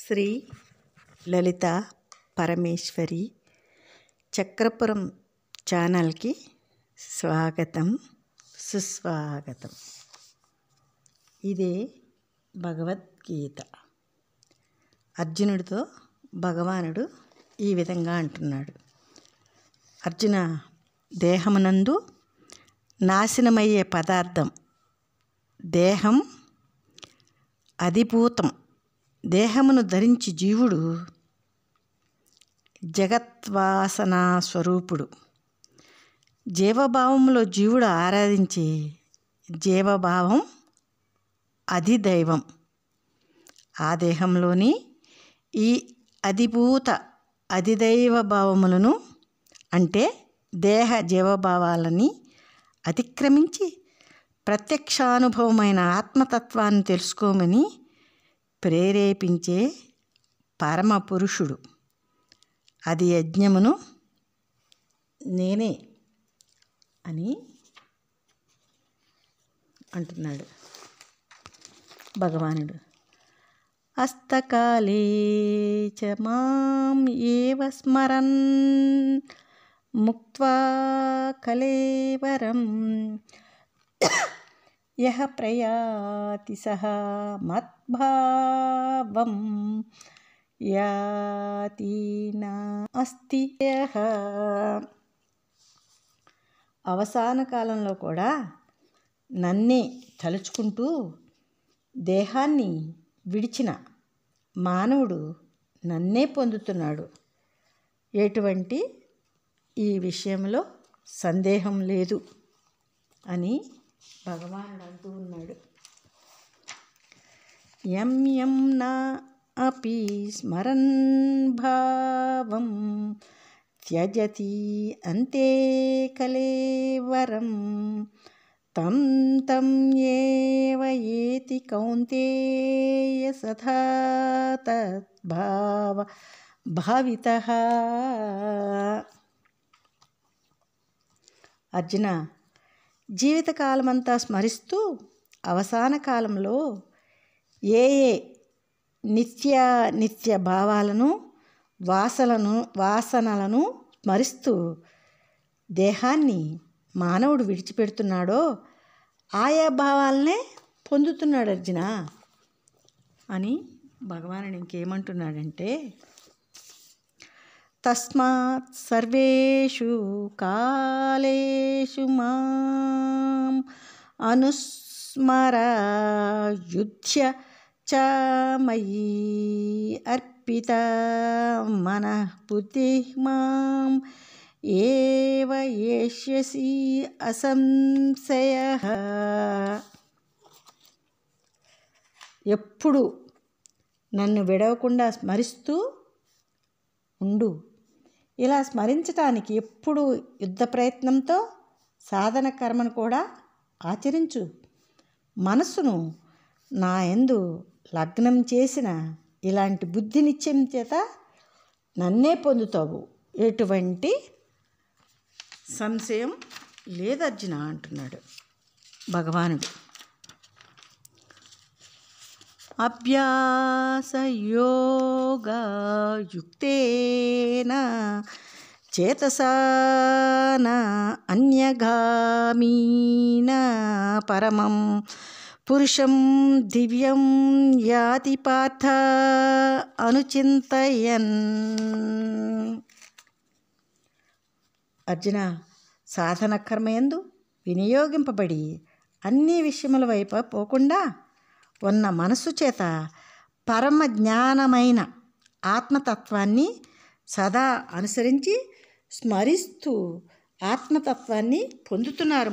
శ్రీ లలిత పరమేశ్వరి చక్రపురం ఛానల్కి స్వాగతం సుస్వాగతం. ఇదే భగవద్గీత. అర్జునుడితో భగవానుడు ఈ విధంగా అంటున్నాడు: అర్జున, దేహమునందు నాశనమయ్యే పదార్థం దేహం అధిభూతం. దేహమును ధరించి జీవుడు జగత్వాసనా స్వరూపుడు. జీవభావంలో జీవుడు ఆరాధించే జీవభావం అధిదైవం. ఆ దేహంలోని ఈ అధిభూత అధిదైవ భావములను అంటే దేహ జీవభావాలని అతిక్రమించి ప్రత్యక్షానుభవమైన ఆత్మతత్వాన్ని తెలుసుకోమని ప్రేరేపించే పరమపురుషుడు. అది యజ్ఞమును నేనే అని అంటున్నాడు భగవానుడు. హస్తకాలే చ మాం ఏవ స్మరన్ ముక్త్వా కలేవరం యః ప్రయాతి సహ మద్భావం యాతి నాస్తి యః. అవసాన కాలంలో కూడా నన్నే తలుచుకుంటూ దేహాన్ని విడిచిన మానవుడు నన్నే పొందుతున్నాడు. ఎటువంటి ఈ విషయంలో సందేహం లేదు అని భగవానుడు అంటూ ఉన్నాడు. యం యం నా అపి స్మరన్ భావం త్యజతి అంతే కలేవరం తం తం ఏవ ఏతి కౌంతేయ సదా తద్భావ భావితః. అర్జున, జీవితకాలమంతా స్మరిస్తూ అవసాన కాలంలో ఏ నిత్య భావాలను వాసనలను స్మరిస్తూ దేహాన్ని మానవుడు విడిచిపెడుతున్నాడో ఆయా భావాలనే పొందుతున్నాడు అర్జున అని భగవానుడు ఇంకేమంటున్నాడంటే, తస్మాత్ సర్వేషు కాలేషు మాం అనుస్మర యుధ్య చ మయి అర్పిత మనః బుద్ధిః మాం ఏవ యేష్యసి అసంశయః. ఎప్పుడు నన్ను విడవకుండా స్మరిస్తూ ఉండు. ఇలా స్మరించటానికి ఎప్పుడు యుద్ధ ప్రయత్నంతో సాధన కర్మను కూడా ఆచరించు. మనస్సును నా యందు లగ్నం చేసిన ఇలాంటి బుద్ధి నిశ్చయం చేత నన్నే పొందుతావు. ఎటువంటి సంశయం లేదు అర్జున అంటున్నాడు భగవానుడు. అభ్యాస యోగ యుక్తేన చేతసా అన్యగామీన పరమం పురుషం దివ్యం యాతి పార్థ అనుచింతయన్. అర్జున, సాధన కర్మయందు వినియోగింపబడి అన్ని విషయముల వైపు పోకుండా ఉన్న మనస్సు చేత పరమ జ్ఞానమైన ఆత్మతత్వాన్ని సదా అనుసరించి స్మరిస్తూ ఆత్మతత్వాన్ని పొందుతున్నారు.